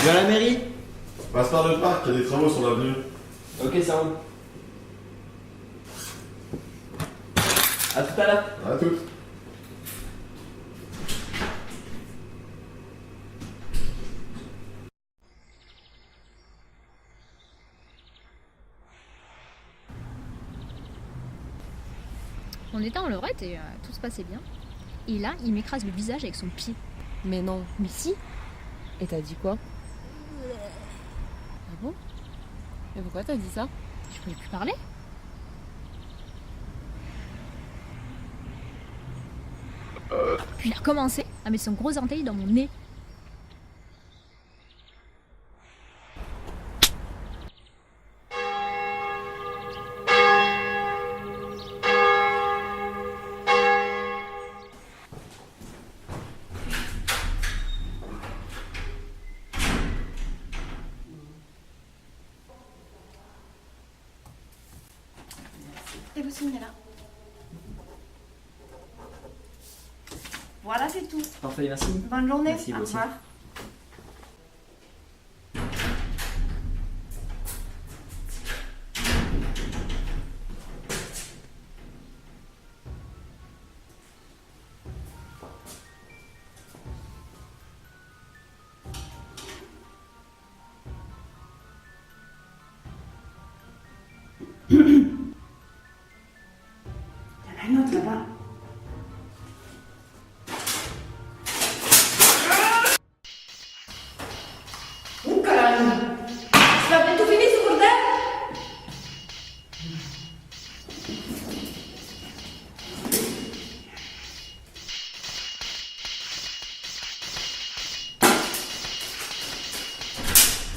Tu vas à la mairie? Passe par le parc, il y a des travaux sur l'avenue. Ok, ça roule. A tout à l'heure. À toutes. On était en leurette et tout se passait bien. Et là, il m'écrase le visage avec son pied. Mais non. Mais si. Et t'as dit quoi? Ah bon? Mais pourquoi t'as dit ça? Je pouvais plus parler. Puis il a recommencé à mettre son gros orteil dans mon nez. Et vous signez là. Voilà, c'est tout. Parfait, merci. Bonne journée. Merci, Au vous aussi. revoir. Il y en a une autre là-bas. Ça va bientôt finir ce bordel?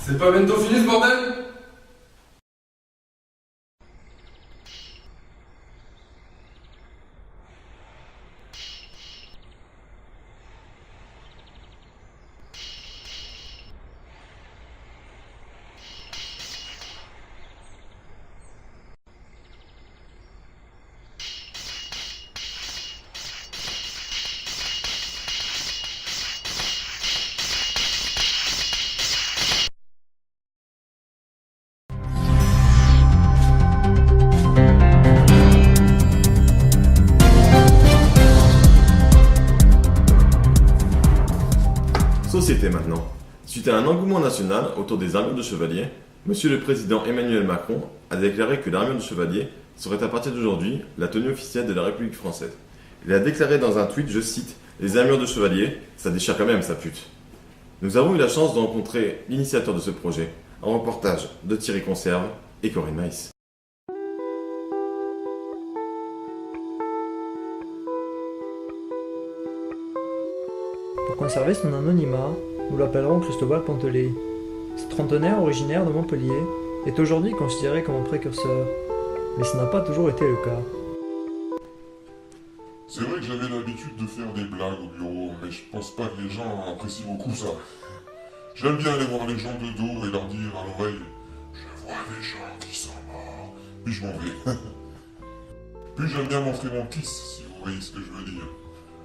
C'est pas bientôt fini ce bordel? Société maintenant. Suite à un engouement national autour des armures de chevalier, Monsieur le Président Emmanuel Macron a déclaré que l'armure de chevalier serait à partir d'aujourd'hui la tenue officielle de la République française. Il a déclaré dans un tweet, je cite, « Les armures de chevalier, ça déchire quand même, ça pute ». Nous avons eu la chance de rencontrer l'initiateur de ce projet, un reportage de Thierry Conserve et Corinne Maïs. Pour conserver son anonymat, nous l'appellerons Cristobal Pontelé. Ce trentenaire originaire de Montpellier est aujourd'hui considéré comme un précurseur, mais ce n'a pas toujours été le cas. C'est vrai que j'avais l'habitude de faire des blagues au bureau, mais je pense pas que les gens apprécient beaucoup ça. J'aime bien aller voir les gens de dos et leur dire à l'oreille « Je vois des gens qui sont morts », puis je m'en vais. Puis j'aime bien montrer mon kiss, si vous voyez ce que je veux dire.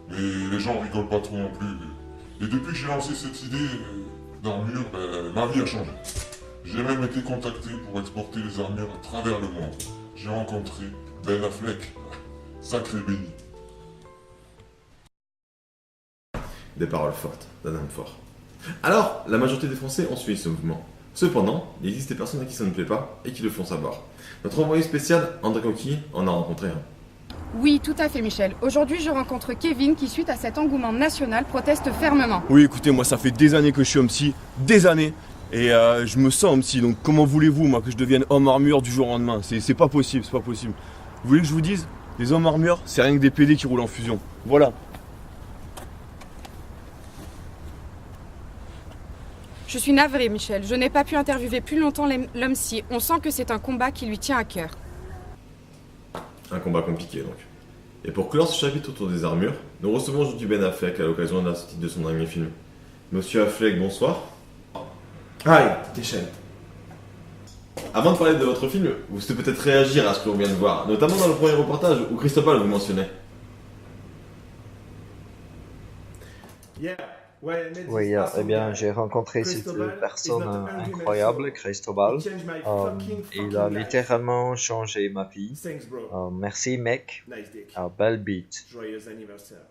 Mais les gens rigolent pas trop non plus. Et depuis que j'ai lancé cette idée d'armure, ma vie a changé. J'ai même été contacté pour exporter les armures à travers le monde. J'ai rencontré Ben Affleck, sacré béni. Des paroles fortes d'un homme fort. Alors, la majorité des Français ont suivi ce mouvement. Cependant, il existe des personnes à qui ça ne plaît pas et qui le font savoir. Notre envoyé spécial, André Coquille, en a rencontré un. Oui, tout à fait, Michel. Aujourd'hui, je rencontre Kevin qui, suite à cet engouement national, proteste fermement. Oui, écoutez, moi, ça fait des années que je suis homme psy, des années. Et je me sens homme psy, donc comment voulez-vous, moi, que je devienne homme armure du jour au lendemain? C'est pas possible, c'est pas possible. Vous voulez que je vous dise? Les hommes armures, c'est rien que des PD qui roulent en fusion. Voilà. Je suis navrée, Michel. Je n'ai pas pu interviewer plus longtemps l'homme psy. On sent que c'est un combat qui lui tient à cœur. Un combat compliqué donc. Et pour clore ce chapitre autour des armures, nous recevons aujourd'hui Ben Affleck à l'occasion de la sortie de son dernier film. Monsieur Affleck, bonsoir. Aïe, déchaîne. Avant de parler de votre film, vous souhaitez peut-être réagir à ce que l'on vient de voir, notamment dans le premier reportage où Cristobal vous mentionnait. Yeah, Oui, eh bien, j'ai rencontré cette personne incroyable, Cristobal. Il a littéralement changé ma vie. Merci, mec. Belle beat. Joyeux anniversaire.